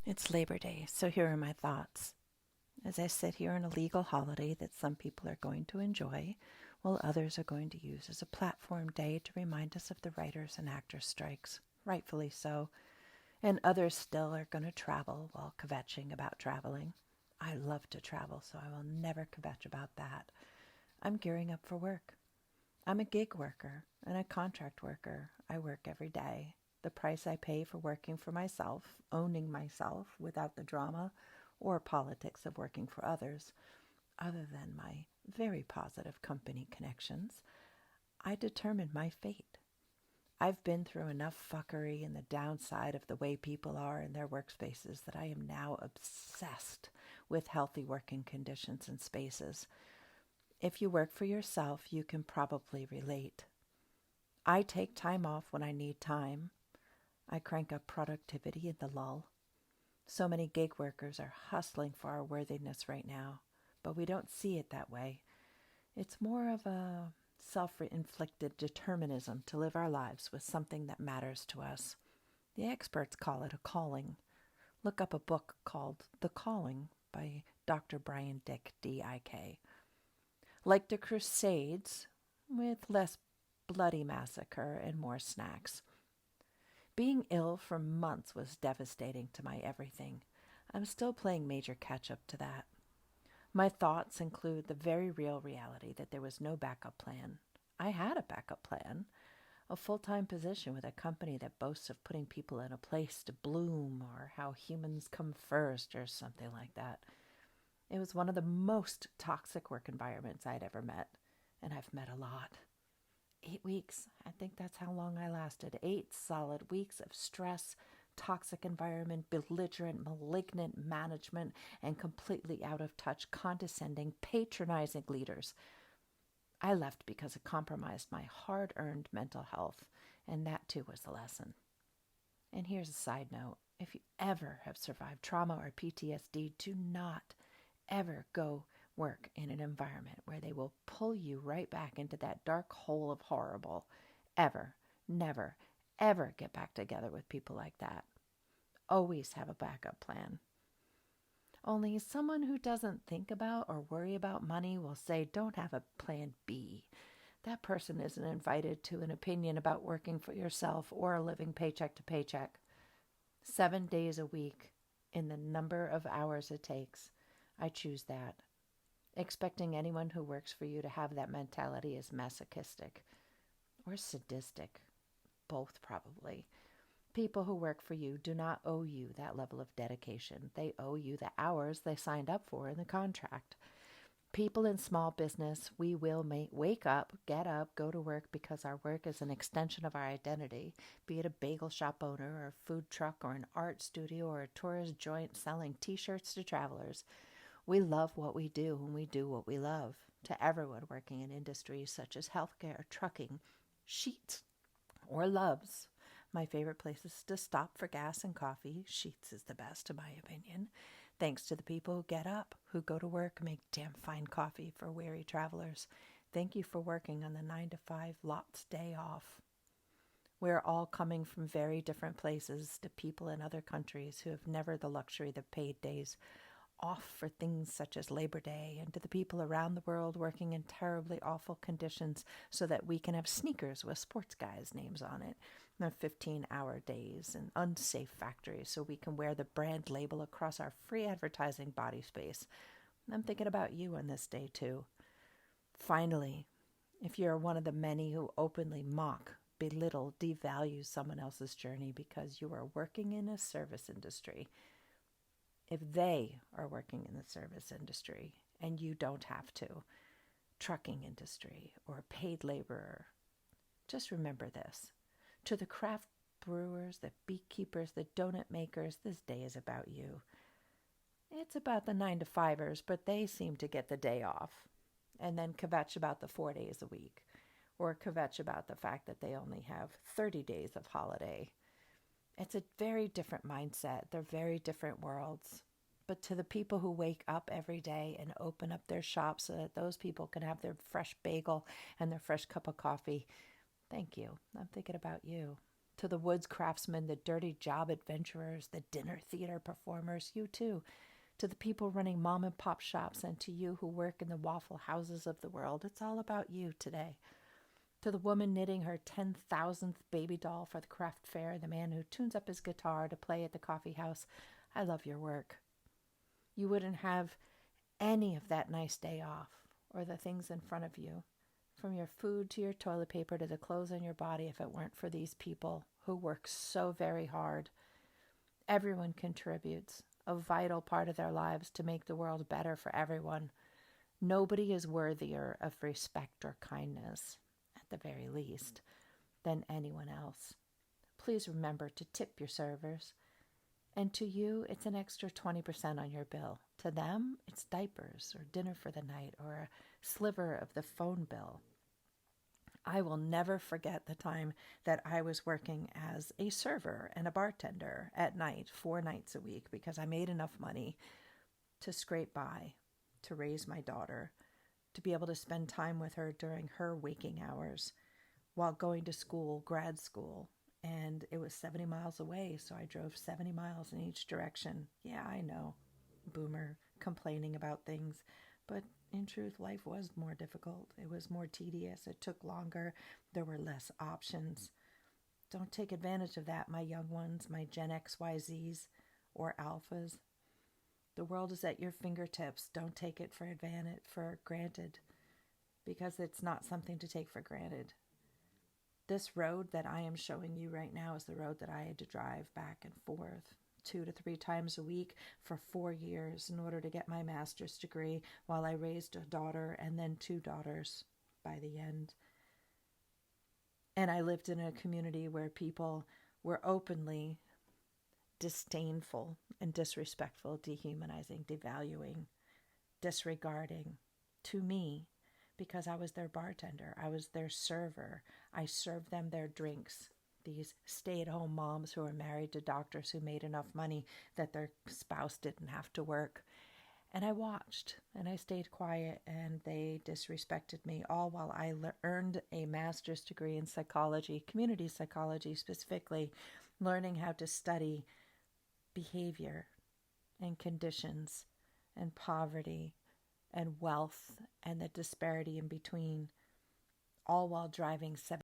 It's Labor Day, so here are my thoughts. As I sit here on a legal holiday that some people are going to enjoy, while others are going to use as a platform day to remind us of the writers and actors' strikes, rightfully so, and others still are going to travel while kvetching about traveling. I love to travel, so I will never kvetch about that. I'm gearing up for work. I'm a gig worker and a contract worker. I work every day. The price I pay for working for myself, owning myself without the drama or politics of working for others, other than my very positive company connections, I determine my fate. I've been through enough fuckery and the downside of the way people are in their workspaces that I am now obsessed with healthy working conditions and spaces. If you work for yourself, you can probably relate. I take time off when I need time. I crank up productivity in the lull. So many gig workers are hustling for our worthiness right now, but we don't see it that way. It's more of a self-inflicted determinism to live our lives with something that matters to us. The experts call it a calling. Look up a book called The Calling by Dr. Brian Dick, D-I-K. Like the Crusades, with less bloody massacre and more snacks. Being ill for months was devastating to my everything. I'm still playing major catch up to that. My thoughts include the very real reality that there was no backup plan. I had a backup plan, a full-time position with a company that boasts of putting people in a place to bloom, or how humans come first, or something like that. It was one of the most toxic work environments I'd ever met, and I've met a lot. 8 weeks. I think that's how long I lasted. 8 solid weeks of stress, toxic environment, belligerent, malignant management, and completely out of touch, condescending, patronizing leaders. I left because it compromised my hard earned mental health, and that too was the lesson. And here's a side note: if you ever have survived trauma or PTSD, do not ever go work in an environment where they will pull you right back into that dark hole of horrible. Ever, never, ever get back together with people like that. Always have a backup plan. Only someone who doesn't think about or worry about money will say, don't have a plan B. That person isn't invited to an opinion about working for yourself or living paycheck to paycheck. 7 days a week in the number of hours it takes. I choose that. Expecting anyone who works for you to have that mentality is masochistic or sadistic. Both, probably. People who work for you do not owe you that level of dedication. They owe you the hours they signed up for in the contract. People in small business, we will wake up, get up, go to work because our work is an extension of our identity, be it a bagel shop owner or a food truck or an art studio or a tourist joint selling t-shirts to travelers. We love what we do and we do what we love. To everyone working in industries such as healthcare, trucking, Sheetz, or Loves, my favorite places to stop for gas and coffee. Sheetz is the best, in my opinion. Thanks to the people who get up, who go to work, make damn fine coffee for weary travelers. Thank you for working on the 9 to 5 lots day off. We're all coming from very different places to people in other countries who have never the luxury of paid days off for things such as Labor Day, and to the people around the world working in terribly awful conditions so that we can have sneakers with sports guys' names on it, and 15-hour days, and unsafe factories so we can wear the brand label across our free advertising body space. I'm thinking about you on this day too. Finally, if you're one of the many who openly mock, belittle, devalue someone else's journey because you are working in a service industry, if they are working in the service industry and you don't have to, trucking industry or paid laborer, just remember this. To the craft brewers, the beekeepers, the donut makers, this day is about you. It's about the 9 to 5ers, but they seem to get the day off and then kvetch about the 4 days a week, or kvetch about the fact that they only have 30 days of holiday. It's a very different mindset. They're very different worlds. But to the people who wake up every day and open up their shop so that those people can have their fresh bagel and their fresh cup of coffee, thank you. I'm thinking about you. To the woods craftsmen, the dirty job adventurers, the dinner theater performers, you too. To the people running mom and pop shops, and to you who work in the waffle houses of the world, it's all about you today. To the woman knitting her 10,000th baby doll for the craft fair, the man who tunes up his guitar to play at the coffee house, I love your work. You wouldn't have any of that nice day off or the things in front of you, from your food to your toilet paper to the clothes on your body, if it weren't for these people who work so very hard. Everyone contributes a vital part of their lives to make the world better for everyone. Nobody is worthier of respect or kindness, at the very least, than anyone else. Please remember to tip your servers. And to you, it's an extra 20% on your bill. To them, it's diapers or dinner for the night or a sliver of the phone bill. I will never forget the time that I was working as a server and a bartender at night, 4 nights a week, because I made enough money to scrape by, to raise my daughter, to be able to spend time with her during her waking hours while going to school, grad school. And it was 70 miles away, so I drove 70 miles in each direction. Yeah, I know, boomer, complaining about things. But in truth, life was more difficult. It was more tedious. It took longer. There were less options. Don't take advantage of that, my young ones, my Gen X, Y, Zs, or Alphas. The world is at your fingertips. Don't take it for granted, because it's not something to take for granted. This road that I am showing you right now is the road that I had to drive back and forth 2 to 3 times a week for 4 years in order to get my master's degree, while I raised a daughter and then 2 daughters by the end. And I lived in a community where people were openly disdainful and disrespectful, dehumanizing, devaluing, disregarding to me, because I was their bartender. I was their server. I served them their drinks. These stay-at-home moms who were married to doctors who made enough money that their spouse didn't have to work. And I watched, and I stayed quiet, and they disrespected me, all while I earned a master's degree in psychology, community psychology specifically, learning how to study behavior and conditions and poverty and wealth and the disparity in between, all while driving 7